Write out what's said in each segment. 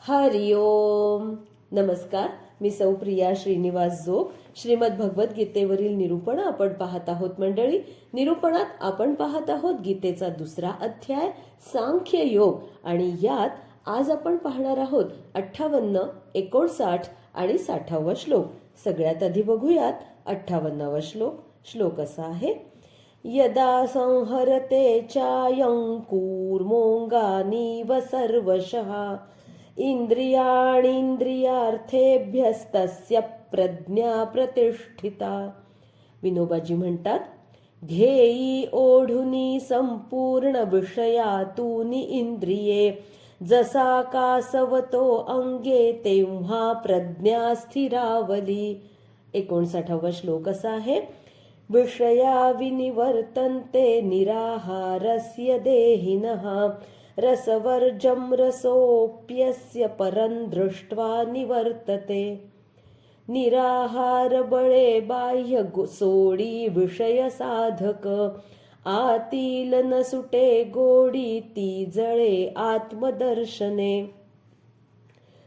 हरि ओम. नमस्कार. मी सौ प्रिया श्रीनिवास जोग. श्रीमद भगवद्गीतेवरील निरूपण आपण पाहत आहोत मंडळी. निरूपणात आपण पाहत आहोत गीतेचा दुसरा अध्याय सांख्य योग आणि यात आज आपण पाहणार आहोत 58, 59 आणि 60वा श्लोक. सगळ्यात आधी बघूयात 58वा श्लोक. श्लोक असा आहे, यदा संहरते चायं कूर्मोऽङ्गानीव सर्वशः इंद्रियार्थेभ्यस्तस्य प्रज्ञा प्रतिष्ठिता. विनोबाजी म्हणतात, ध्येयी ओढुनी संपूर्ण विषयातूनी इंद्रिये, जसा कासवतो अंगे तेव्हा प्रज्ञा स्थिरावली. 59वा श्लोक असा आहे, विषया विनिवर्तन्ते निराहारस्य देहिनः रसवर्जं रसोऽप्यस्य परं दृष्ट्वा निवर्तते. निराहार बळे बाह्य सोडी विषय साधक, आतील न सुटे गोडी ती जळे आत्मदर्शने.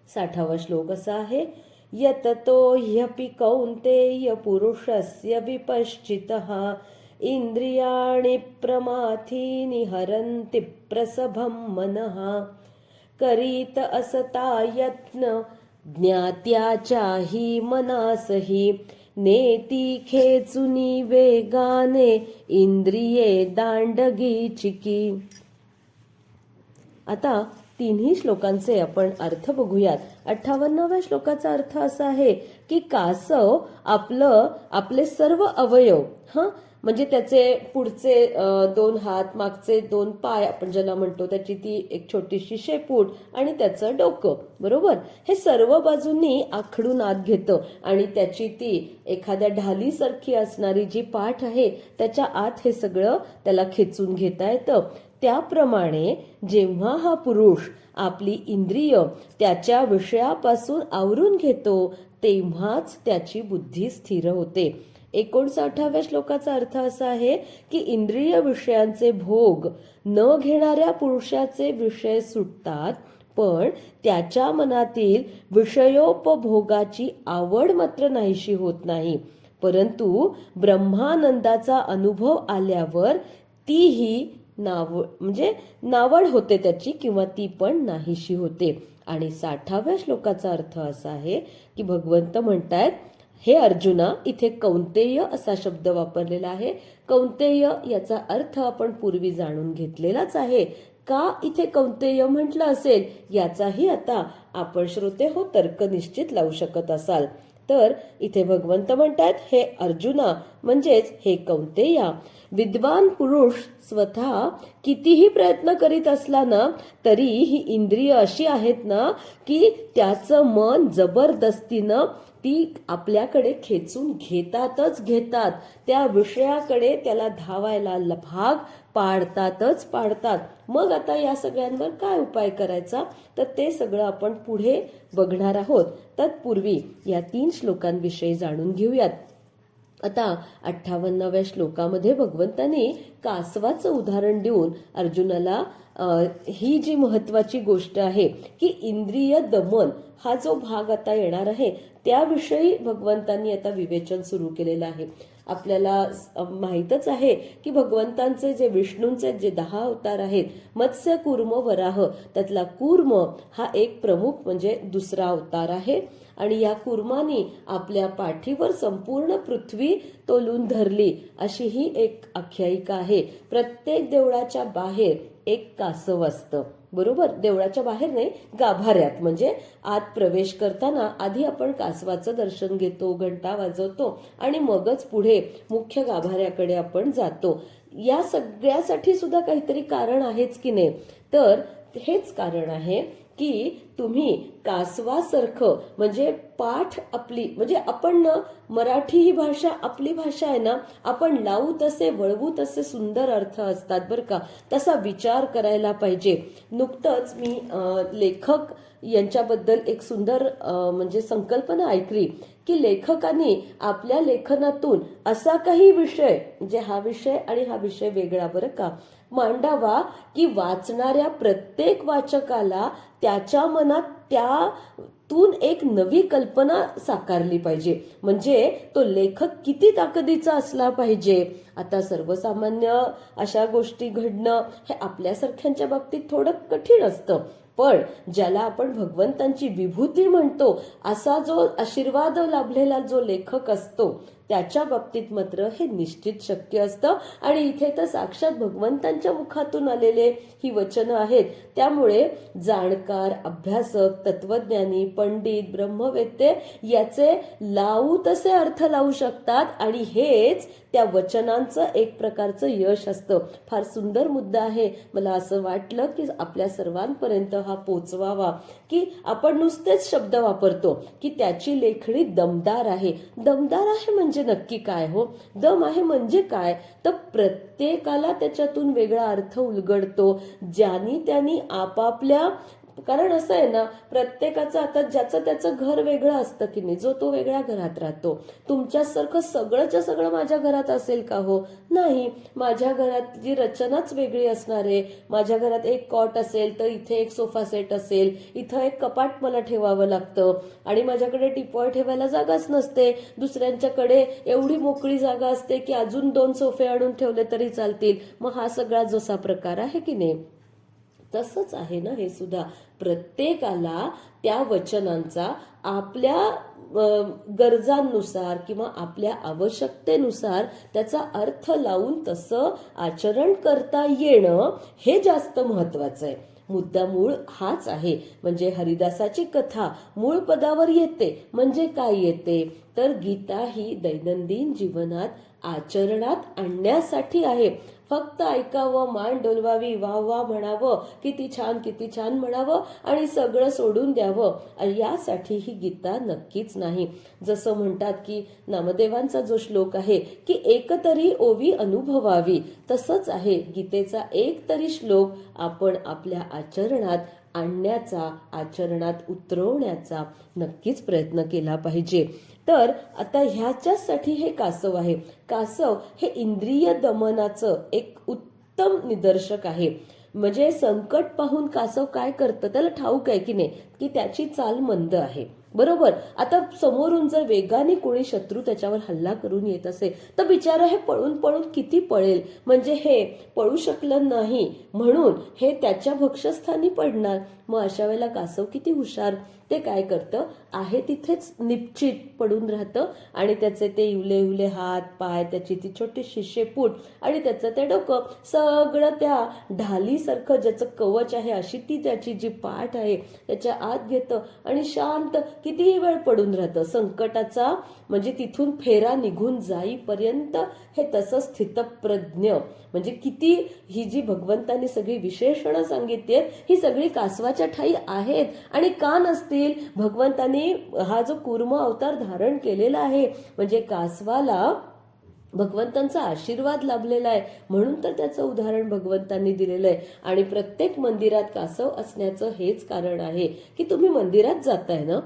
60वा श्लोक असा आहे, यततो ह्यपि कौन्तेय पुरुषस्य विपश्चितः इंद्रियाणि प्रमाथीनि हरन्ति प्रसभं मनः. करीत असता यत्न ज्ञात्याचाही मनासही, नेती खेचुनी वेगाने इंद्रिये दांडगीचिकी. आता तिन्ही श्लोकांचे आपण अर्थ बघूयात. 58व्या श्लोकाचा अर्थ असा आहे की कासव आपले सर्व अवयव म्हणजे त्याचे पुढचे 2 हात, मागचे 2 पाय, आपण ज्याला म्हणतो त्याची ती एक छोटीशी शेपूट आणि त्याचं डोकं, बरोबर, हे सर्व बाजूंनी आखडून आत घेतं आणि त्याची ती एखाद्या ढालीसारखी असणारी जी पाठ आहे त्याच्या आत हे सगळं त्याला खेचून घेता येतं. त्याप्रमाणे जेव्हा हा पुरुष आपली इंद्रिय त्याच्या विषयापासून आवरून घेतो तेव्हाच त्याची बुद्धी स्थिर होते. 59व्या श्लोकाचा अर्थ असा आहे की इंद्रिय विषयांचे भोग न घेणाऱ्या पुरुषाचे विषय सुटतात, पण त्याच्या मनातील विषयोपभोगाची आवड मात्र नाहीशी होत नाही. परंतु ब्रह्मानंदाचा अनुभव आल्यावर तीही नावड होते त्याची, किंवा ती पण नाहीशी होते. आणि 60व्या श्लोकाचा अर्थ असा आहे की भगवंत म्हणतायत, हे अर्जुना, इथे कौंतेय असा शब्द वापरलेला आहे. कौंतेय याचा अर्थ आपण पूर्वी जाणून घेतलेलाच आहे. का इथे कौंतेय म्हटलं असेल याचाही आता आपण श्रोते हो तर्क निश्चित लावू शकत असाल. तर इथे भगवंत म्हणतात, हे अर्जुना म्हणजेच हे कौंतेया, विद्वान पुरुष स्वतः कितीही प्रयत्न करीत असला ना तरी ही इंद्रिय अशी आहेत ना की त्याचं मन जबरदस्तीनं ती आपल्याकडे खेचून घेतात. त्या विषयाकडे त्याला धावायला भाग पाडतात. मग आता या सगळ्यांवर काय उपाय करायचा, तर ते सगळं आपण पुढे बघणार आहोत. तत्पूर्वी या 3 श्लोकांविषयी जाणून घेऊयात. आता 58व्या श्लोकामध्ये भगवंतांनी कासवाचं उदाहरण देऊन अर्जुनाला ही जी महत्वाची गोष्ट आहे की इंद्रिय दमन हा जो भाग आता येणार आहे त्याविषयी भगवंतांनी आता विवेचन सुरू केलेलं आहे. आपल्याला माहीतच आहे की भगवंतांचे जे विष्णूंचे जे 10 अवतार आहेत, मत्स्य, कूर्म, वराह, त्यातला कूर्म हा एक प्रमुख म्हणजे दुसरा अवतार आहे. आणि या कूर्मानी आपल्या पाठीवर संपूर्ण पृथ्वी तोलून धरली अशी ही एक आख्यायिका आहे. प्रत्येक देवळाच्या बाहेर एक कासव असतं, बरोबर. देवळाच्या बाहेर नाही, गाभाऱ्यात, म्हणजे आत प्रवेश करताना आधी आपण कासवाचं दर्शन घेतो, घंटा वाजवतो आणि मगच पुढे मुख्य गाभाऱ्याकडे आपण जातो. या सगळ्यासाठी सुद्धा काहीतरी कारण आहेच की नाही, तर हेच कारण आहे की तुम्ही कासवासारखं म्हणजे पाठ आपली, म्हणजे आपण मराठी ही भाषा आपली भाषा आहे ना, आपण लावू तसे वळवू तसे सुंदर अर्थ असतात बरं का, तसा विचार करायला पाहिजे. नुकतंच मी लेखक यांच्याबद्दल एक सुंदर म्हणजे संकल्पना ऐकली की लेखकांनी आपल्या लेखनातून असा काही विषय, म्हणजे हा विषय आणि हा विषय वेगळा बरं का, मांडावा की वाचणाऱ्या प्रत्येक वाचकाला त्याच्या मनात त्यातून एक नवी कल्पना साकारली पाहिजे. म्हणजे तो लेखक किती ताकदीचा असला पाहिजे. आता सर्वसामान्य अशा गोष्टी घडणं हे आपल्यासारख्यांच्या बाबतीत थोडं कठीण असतं. पण ज्याला आपण भगवंतांची विभूती म्हणतो असा जो आशीर्वाद लाभलेला जो लेखक असतो त्याच्या बाबतीत मात्र हे निश्चित शक्य असतं. आणि इथे तर साक्षात भगवंतांच्या मुखातून आलेले ही वचनं आहेत. त्यामुळे जाणकार, अभ्यासक, तत्वज्ञानी, पंडित, ब्रह्मवेत्ते याचे लावू तसे अर्थ लावू शकतात. आणि हेच त्या वचनांचं एक प्रकारचं यश असतं. फार सुंदर मुद्दा आहे. मला असं वाटलं की आपल्या सर्वांपर्यंत हा पोचवावा, की आपण नुसतेच शब्द वापरतो की त्याची लेखणी दमदार आहे. दमदार आहे म्हणजे नक्की काय हो? दम आहे म्हणजे काय? तर प्रत्येकाला त्याच्यातून वेगळा अर्थ उलगडतो. ज्यांनी त्यांनी आपापल्या, कारण असं आहे ना, प्रत्येकाचं आता ज्याचं त्याचं घर वेगळं असतं की नाही, जो तो वेगळ्या घरात राहतो. तुमच्यासारखं सगळंच्या सगळं माझ्या घरात असेल का हो? नाही. माझ्या घरातली रचनाच वेगळी असणार आहे. माझ्या घरात एक कॉट असेल तर इथे एक सोफा सेट असेल, इथं एक कपाट मला ठेवावं लागतं आणि माझ्याकडे टिपॉय ठेवायला जागाच नसते. दुसऱ्यांच्याकडे एवढी मोकळी जागा असते की अजून 2 सोफे आणून ठेवले तरी चालतील. मग हा सगळा जसा प्रकार आहे की नाही, तसंच आहे ना हे सुद्धा. प्रत्येकाला त्या वचनांचा आपल्या गरजांनुसार किंवा आपल्या आवश्यकतेनुसार त्याचा अर्थ लावून तसं आचरण करता येणं हे जास्त महत्वाचं आहे. मुद्दा मूळ हाच आहे. म्हणजे हरिदासाची कथा मूळ पदावर येते. म्हणजे काय येते? तर गीता ही दैनंदिन जीवनात आचरणात आणण्यासाठी आहे. फक्त ऐकावं, मान डोलवावी, वाह वाह म्हणावं, किती छान म्हणावं आणि सगळं सोडून द्यावं, यासाठी ही गीता नक्कीच नाही. जसं म्हणतात की नामदेवांचा जो श्लोक आहे की एक तरी ओवी अनुभवावी, तसंच आहे गीतेचा एक तरी श्लोक आपण आपल्या आचरणात आणण्याचा, आचरणात उतरवण्याचा नक्कीच प्रयत्न केला पाहिजे. तर आता ह्याच्यासाठी हे कासव आहे. कासव हे इंद्रिय दमनाचं एक उत्तम निदर्शक आहे. म्हणजे संकट पाहून कासव काय करतं, त्याला ठाऊक आहे की नाही की त्याची चाल मंद आहे. बरोबर. आता समोरून जर वेगाने कोणी शत्रू त्याच्यावर हल्ला करून येत असेल तर बिचारा हे पळून पळून किती पळेल. म्हणजे हे पळू शकलं नाही म्हणून हे त्याच्या भक्षस्थानी पडणार. मग अशा वेळेला कासव किती हुशार, ते काय करतं, आहे तिथेच निश्चित पडून राहतं आणि त्याचे ते इवले हात पाय, त्याची ती छोटीशी शेपूट आणि त्याचं ते डोकं सगळं त्या ढालीसारखं ज्याचं कवच आहे अशी ती त्याची जी पाठ आहे त्याच्या आत घेतं आणि शांत कितीही वेळ पडून राहतं. संकटाचा म्हणजे तिथून फेरा निघून जाईपर्यंत हे तसं स्थितप्रज्ञ. म्हणजे किती ही जी भगवंतांनी सगळी विशेषणं सांगितली आहेत ही सगळी कासवाच्या ठाई आहेत. आणि का नसतील? भगवंतांनी हा जो कूर्म अवतार धारण केलेला आहे म्हणजे कासवाला भगवंतांचा आशीर्वाद लाभलेला आहे म्हणून तर त्याचं उदाहरण भगवंतांनी दिलेलं आहे. आणि प्रत्येक मंदिरात कासव असण्याचं हेच कारण आहे की तुम्ही मंदिरात जाताय ना,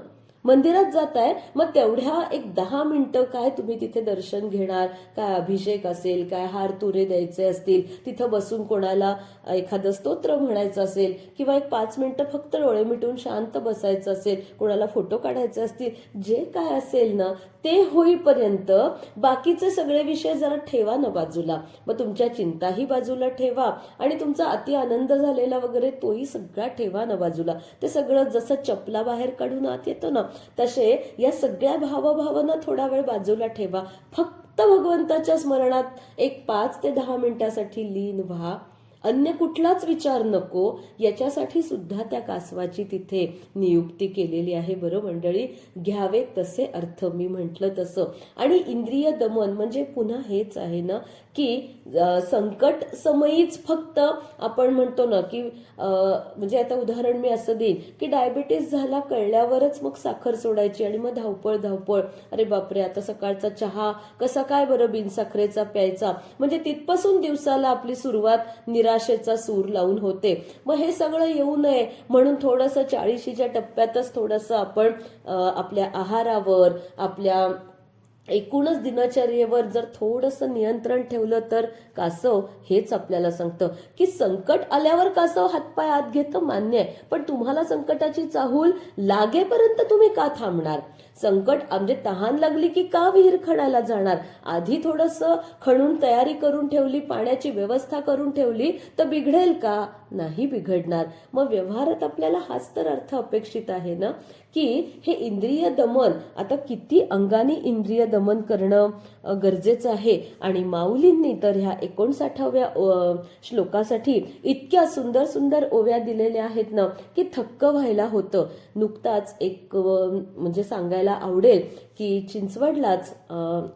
मंदिरात जाताय, मग तेवढ्या एक 10 मिनिटं काय तुम्ही तिथे दर्शन घेणार, काय अभिषेक असेल, काय हार तुरे द्यायचे असतील, तिथं बसून कोणाला एखादं स्तोत्र म्हणायचं असेल किंवा एक 5 मिनिटं फक्त डोळे मिटून शांत बसायचं असेल, कोणाला फोटो काढायचे असतील, जे काय असेल ना ते होईपर्यंत बाकीचे सगळे विषय जरा ठेवा ना बाजूला. मग तुमच्या चिंताही बाजूला ठेवा आणि तुमचा अति आनंद झालेला वगैरे तोही सगळा ठेवा ना बाजूला. ते सगळं जसं चपला बाहेर काढून आत येतो ना तसे या सगळ्या भावभावना थोडा वेळ बाजूला ठेवा. फक्त भगवंताच्या स्मरणात एक 5 ते 10 मिनिटासाठी लीन व्हा. अन्य कुठलाच विचार नको. याच्यासाठी सुद्धा त्या कासवाची तिथे नियुक्ती केलेली आहे. बरं मंडळी, घ्यावे तसे अर्थ मी म्हटलं तसं. आणि इंद्रिय दमन म्हणजे पुन्हा हेच आहे ना की संकट समयीच फक्त आपण म्हणतो ना की म्हणजे आता उदाहरण मी असं देईन की डायबिटीस झाला कळल्यावरच मग साखर सोडायची आणि मग धावपळ. अरे बापरे, आता सकाळचा चहा कसा काय बरं बिनसाखरेचा प्यायचा. म्हणजे तिथपासून दिवसाला आपली सुरुवात निराशेचा सूर लावून होते. मग हे सगळं येऊ नये म्हणून थोडंसं 40च्या टप्प्यातच थोडंसं आपण आपल्या आहारावर, आपल्या एकूणच दिनचर्येवर जर थोडंसं नियंत्रण ठेवलं तर कासव हेच आपल्याला सांगतं की संकट आल्यावर कासव हातपाय आत घेतं, मान्य आहे, पण तुम्हाला संकटाची चाहूल लागेपर्यंत तुम्ही का थांबणार? संकट म्हणजे तहान लागली की का विहीर खणायला जाणार? आधी थोडंसं खणून तयारी करून ठेवली, पाण्याची व्यवस्था करून ठेवली तर बिघडेल का? नाही बिघडणार. मग व्यवहारात आपल्याला हाच तर अर्थ अपेक्षित आहे ना, की हे इंद्रिय दमन, आता किती अंगाने इंद्रिय दमन करणं गरजेचं आहे. आणि माऊलींनी तर ह्या 59व्या श्लोकासाठी इतक्या सुंदर सुंदर ओव्या दिलेल्या आहेत ना की थक्क व्हायला होतं. नुकताच एक म्हणजे सांगायला आवडेल की चिंचवडलाच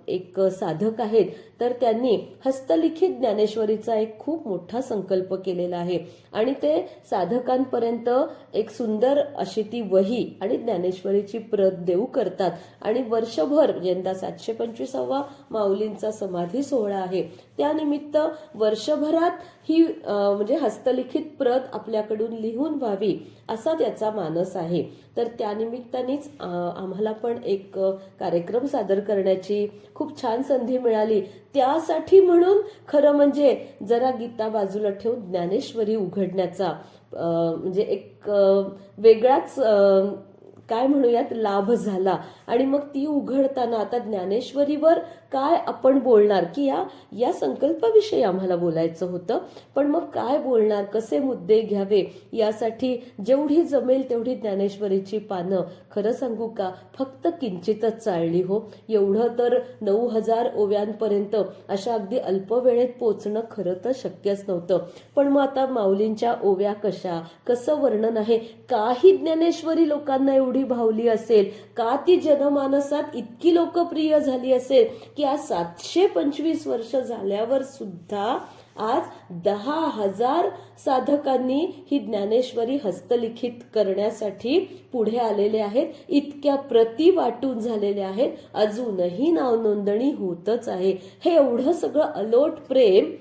एक साधक आहेत, तर त्यांनी हस्तलिखित ज्ञानेश्वरीचा एक खूप मोठा संकल्प केलेला आहे आणि ते साधकांपर्यंत एक सुंदर अशी ती वही आणि ज्ञानेश्वरीची प्रत देऊ करतात. आणि वर्षभर यंदा 725वा माऊलींचा समाधी सोहळा आहे, त्यानिमित्त वर्षभरात ही म्हणजे हस्तलिखित प्रत आपल्याकडून लिहून व्हावी असा त्याचा मानस आहे. तर त्यानिमित्तानेच आम्हाला पण एक कार्यक्रम सादर करण्याची खूप छान संधी मिळाली. त्यासाठी म्हणून खरं म्हणजे जरा गीता बाजूला ठेवून ज्ञानेश्वरी उघडण्याचा म्हणजे एक वेगळाच काय म्हणूयात लाभ झाला. आणि मग ती उघडताना आता ज्ञानेश्वरीवर काय आपण बोलणार, की या संकल्पाविषयी आम्हाला बोलायचं होतं, पण मग काय बोलणार, कसे मुद्दे घ्यावे, यासाठी जेवढी जमेल तेवढी ज्ञानेश्वरीची पानं खरं सांगू का फक्त किंचितच चालली हो. एवढं तर 9000 ओव्यांपर्यंत अशा अगदी अल्प वेळेत पोचणं खरं तर शक्यच नव्हतं. पण मग आता माऊलींच्या ओव्या कशा, कसं वर्णन आहे, काही ज्ञानेश्वरी लोकांना एवढी भावली असेल, का ती जनमानसात इतकी लोकप्रिय झाली असेल की आज 725 वर्ष झाल्यावर सुद्धा आज 10,000 साधकांनी ही ज्ञानेश्वरी हस्तलिखित करण्यासाठी पुढे आलेले आहेत. इतक्या प्रती वाटून झालेल्या आहेत, अजूनही नाव नोंदणी होतच आहे. हे एवढं सगळं अलोट प्रेम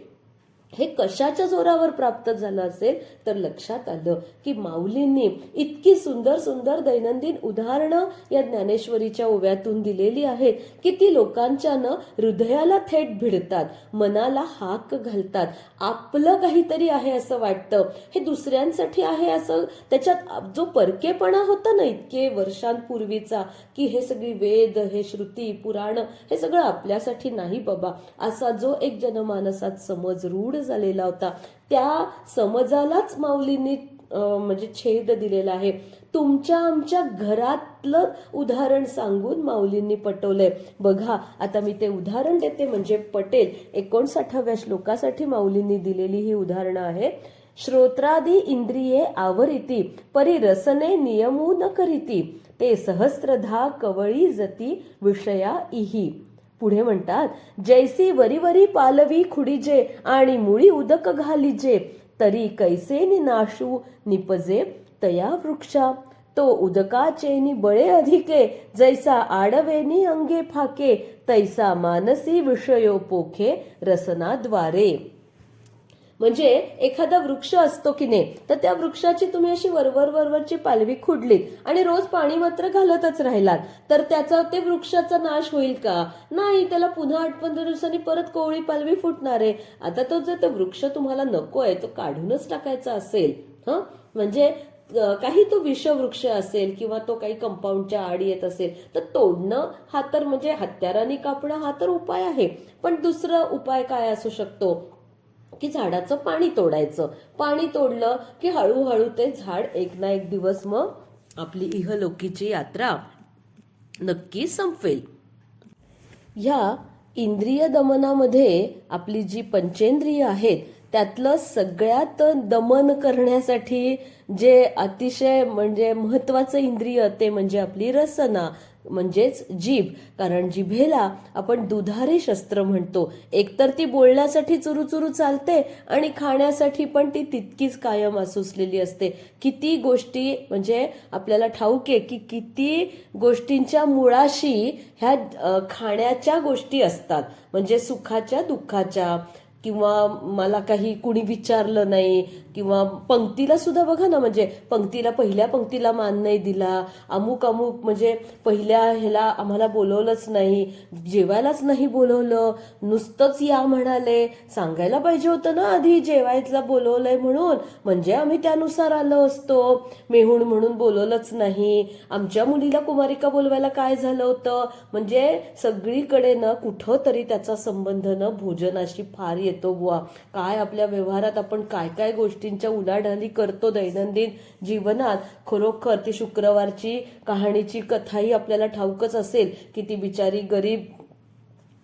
हे कशाच्या जोरावर प्राप्त झालं असेल, तर लक्षात आलं की माऊलींनी इतकी सुंदर सुंदर दैनंदिन उदाहरणं या ज्ञानेश्वरीच्या ओव्यातून दिलेली आहेत की ती लोकांच्या हृदयाला थेट भिडतात, मनाला हाक घालतात. आपलं काहीतरी आहे असं वाटतं, हे दुसऱ्यांसाठी आहे असं, त्याच्यात जो परकेपणा होता ना इतके वर्षांपूर्वीचा, की हे सगळी वेद, हे श्रुती, पुराण, हे सगळं आपल्यासाठी नाही बाबा, असा जो एक जनमानसात समज रूढ झालेला होता, त्या समजालाच माऊलींनी म्हणजे छेद दिलेला आहे. तुमच्या आमच्या घरातलं उदाहरण सांगून माऊलींनी पटवलंय. बघा आता मी ते उदाहरण देते म्हणजे पटेल. 59व्या श्लोकासाठी माऊलींनी दिलेली ही उदाहरणं आहे. श्रोत्रादी इंद्रिये आवरिती परी रसने नियमू न करीती ते सहस्त्रधा कवळी जती विषया इही. पुढे म्हणतात, जैसी वरी पालवी खुडीजे आणि मुळी उदक घालीजे तरी कैसे नाशू निपजे तया वृक्षा. तो उदकाचेनी बळे अधिके जैसा आडवेनी अंगे फाके तैसा मानसी विषयो पोखे रसनाद्वारे. म्हणजे एखादा वृक्ष असतो की नाही, तर त्या वृक्षाची तुम्ही अशी वरवरची पालवी खुडलीत आणि रोज पाणी मात्र घालतच राहिलात, तर त्याचा ते वृक्षाचा नाश होईल का? नाही, त्याला पुन्हा 8-15 दिवसांनी परत कोवळी पालवी फुटणार आहे. आता तो जर तो वृक्ष तुम्हाला नको आहे, तो काढूनच टाकायचा असेल, म्हणजे काही तो विषवृक्ष असेल किंवा तो काही कंपाऊंडच्या आड येत असेल, तर तोडणं हा तर म्हणजे हत्याराने कापणं हा तर उपाय आहे. पण दुसरा उपाय काय असू शकतो की झाडाचं पाणी तोडायचं. पाणी तोडलं की हळूहळू ते झाड एक ना एक दिवस मग आपली इहलोकीची यात्रा नक्की संपेल. ह्या इंद्रिय दमनामध्ये आपली जी पंचेंद्रिय आहेत त्यातलं सगळ्यात दमन करण्यासाठी जे अतिशय म्हणजे महत्वाचं इंद्रिय ते म्हणजे आपली रसना, म्हणजेच जीभ. कारण जिभेला आपण दुधारी शस्त्र म्हणतो. एकतर ती बोलण्यासाठी चुरूचुरू चालते आणि खाण्यासाठी पण ती तितकीच कायम आसुसलेली असते. किती गोष्टी म्हणजे आपल्याला ठाऊक आहे की किती गोष्टींच्या मुळाशी ह्या खाण्याच्या गोष्टी असतात. म्हणजे सुखाच्या, दुःखाच्या, किंवा मला काही कुणी विचारलं नाही किंवा पंक्तीला सुद्धा बघा ना, म्हणजे पंक्तीला पहिल्या पंक्तीला मान नाही दिला, अमुक अमुक म्हणजे पहिल्या ह्याला आम्हाला बोलवलंच नाही, जेवायलाच नाही बोलवलं, नुसतंच या म्हणाले. सांगायला पाहिजे होतं ना आधी जेवायला बोलवलंय म्हणून, म्हणजे आम्ही त्यानुसार आलो असतो. मेहुण म्हणून बोलवलंच नाही, आमच्या मुलीला कुमारिका बोलवायला काय झालं होतं. म्हणजे सगळीकडे न कुठं तरी त्याचा संबंध न भोजनाशी फार येतो बुवा. काय आपल्या व्यवहारात आपण काय काय गोष्टींच्या उलाढाली करतो दैनंदिन जीवनात. खरोखर ती शुक्रवारची कहाणीची कथाही आपल्याला ठाऊकच असेल की ती बिचारी गरीब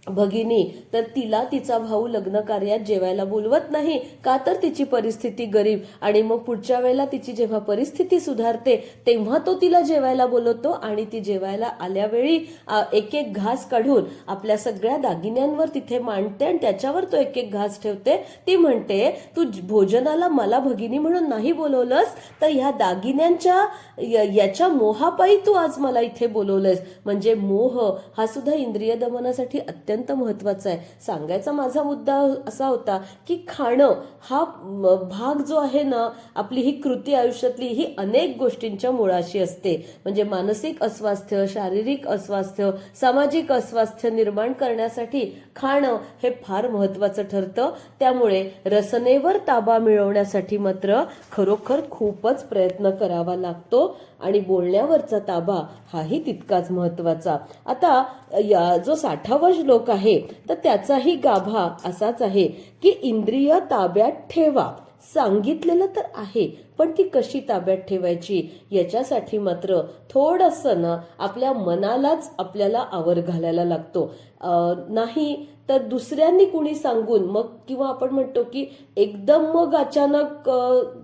भगिनी, तर तिला तिचा भाऊ लग्न कार्यात जेवायला बोलवत नाही का, तर तिची परिस्थिती गरीब. आणि मग पुढच्या वेळेला तिची जेव्हा परिस्थिती सुधारते तेव्हा तो तिला जेवायला बोलवतो आणि ती जेवायला आल्यावेळी एक एक घास काढून आपल्या सगळ्या दागिन्यांवर तिथे मांडते आणि त्याच्यावर तो एक एक घास ठेवते. ती म्हणते, तू भोजनाला मला भगिनी म्हणून नाही बोलवलंस, तर ह्या दागिन्यांच्या याच्या मोहापायी तू आज मला इथे बोलवलंस. म्हणजे मोह हा सुद्धा इंद्रिय दमनासाठी अत्यंत महत्वाचा आहे. सांगायचा माझा मुद्दा असा होता की खाणं हा भाग जो आहे ना, आपली ही कृती आयुष्यातली ही अनेक गोष्टींच्या मुळाशी असते. म्हणजे मानसिक अस्वास्थ्य, शारीरिक अस्वास्थ्य, सामाजिक अस्वास्थ्य निर्माण करण्यासाठी खाणं हे फार महत्वाचं ठरतं. त्यामुळे रसनेवर ताबा मिळवण्यासाठी मात्र खरोखर खूपच प्रयत्न करावा लागतो आणि बोलण्यावरचा ताबा हाही तितकाच महत्वाचा. आता जो 60वा श्लोक आहे तर त्याचाही गाभा असाच आहे की इंद्रिय ताब्यात ठेवा. सांगितलेलं तर आहे, पण ती कशी ताब्यात ठेवायची याच्यासाठी मात्र थोडंसं ना आपल्या मनालाच आपल्याला आवर घालायला लागतो. नाही तर दुसऱ्यांनी कुणी सांगून मग, किंवा आपण म्हणतो की एकदम मग अचानक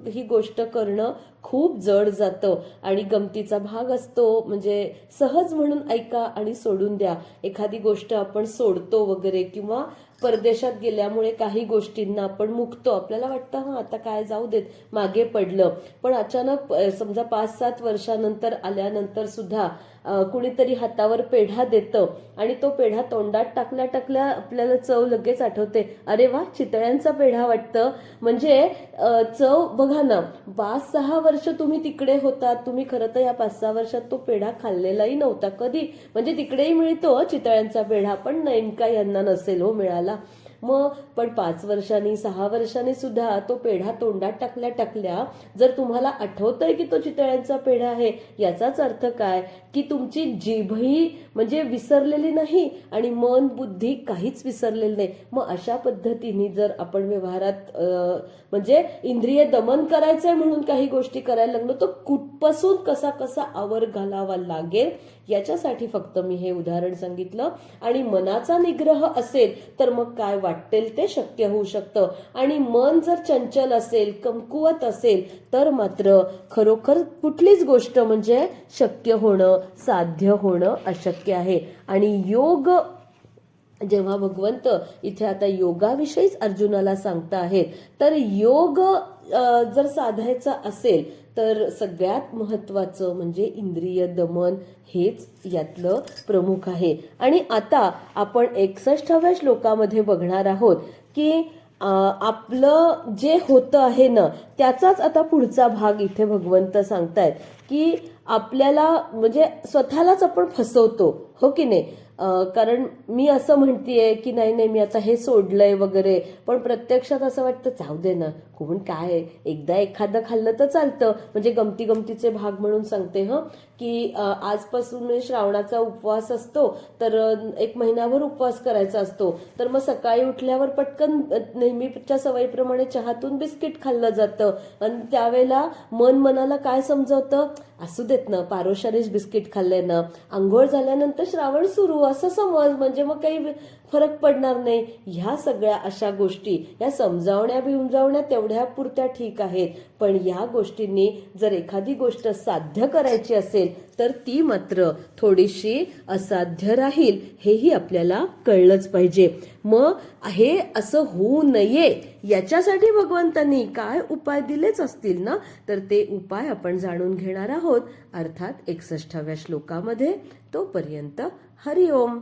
ही गोष्ट करणं खूप जड जातं आणि गमतीचा भाग असतो. म्हणजे सहज म्हणून ऐका आणि सोडून द्या. एखादी गोष्ट आपण सोडतो वगैरे, किंवा परदेशात गेल्यामुळे काही गोष्टींना आपण मुकतो. आपल्याला वाटतं हा आता काय जाऊ देत, मागे पडलं. पण अचानक समजा 5-7 वर्षानंतर आल्यानंतर सुद्धा कुणीतरी हातावर पेढा देतं आणि तो पेढा तोंडात टाकल्या टाकल्या आपल्याला चव लगेच आठवते. अरे वा, चितळ्यांचा पेढा वाटतं. म्हणजे चव बघा ना, 5-6 वर्ष तुम्ही तिकडे होतात, तुम्ही खरं तर या 5-6 वर्षात तो पेढा खाल्लेलाही नव्हता कधी. म्हणजे तिकडेही मिळतो चितळ्यांचा पेढा, पण नेमका यांना नसेल हो मिळाला. मग पण 5 वर्षांनी 6 वर्षांनी सुद्धा तो पेढा तोंडात टाकल्या टाकल्या जर तुम्हाला आठवतंय की तो चितळ्यांचा पेढा आहे, याचाच अर्थ काय की तुमची जीभही म्हणजे विसरलेली नाही आणि मन बुद्धी काहीच विसरलेली नाही. मग अशा पद्धतीने जर आपण व्यवहारात म्हणजे इंद्रिय दमन करायचंय म्हणून काही गोष्टी करायला लागलो, तर कुठपासून कसा कसा आवर घालावा लागेल याच्यासाठी फक्त मी हे उदाहरण सांगितलं. आणि मनाचा निग्रह असेल तर मग काय वाटेल ते शक्य होऊ शकतं. आणि मन जर चंचल असेल, कमकुवत असेल, तर मात्र खरोखर कुठलीच गोष्ट म्हणजे शक्य होणं, साध्य होणं अशक्य आहे. आणि योग जेव्हा भगवंत इथे आता योगाविषयीच अर्जुनाला सांगता आहेत, तर योग जर साधायचा असेल तर सगळ्यात महत्वाचं म्हणजे इंद्रिय दमन हेच यातलं प्रमुख आहे. आणि आता आपण 61व्या श्लोकामध्ये बघणार आहोत की आपलं जे होतं आहे ना, त्याचाच आता पुढचा भाग इथे भगवंत सांगतायत की आपल्याला म्हणजे स्वतःलाच आपण फसवतो, हो की नाही. कारण मी असं म्हणतेय की नाही नाही मी आता हे सोडलंय वगैरे, पण प्रत्यक्षात असं वाटतं जाऊ दे ना, कोण काय एकदा एखादं खाल्लं तर चालतं. म्हणजे गमती गमतीचे भाग म्हणून सांगते की आजपासून श्रावणाचा उपवास असतो, तर 1 महिनाभर उपवास करायचा असतो. तर मग सकाळी उठल्यावर पटकन नेहमीच्या सवयीप्रमाणे चहातून बिस्किट खाल्लं जातं आणि त्यावेळेला मन मनाला काय समजवतं, असू देत ना, पारोशानेच बिस्किट खाल्लंय ना, आंघोळ झाल्यानंतर श्रावण सुरू असं समज, म्हणजे मग काही फरक पडणार नाही. ह्या सगळ्या अशा गोष्टी या समजावण्या बिमजावण्या तेवढ्या पुरत्या ठीक आहेत, पण या गोष्टींनी जर एखादी गोष्ट साध्य करायची असेल तर ती मात्र थोडीशी असाध्य राहील, हेही आपल्याला कळलंच पाहिजे. मग हे असं होऊ नये याच्यासाठी भगवंतांनी काय उपाय दिलेच असतील ना, तर ते उपाय आपण जाणून घेणार आहोत अर्थात 61व्या श्लोकामध्ये. तोपर्यंत हरिओम.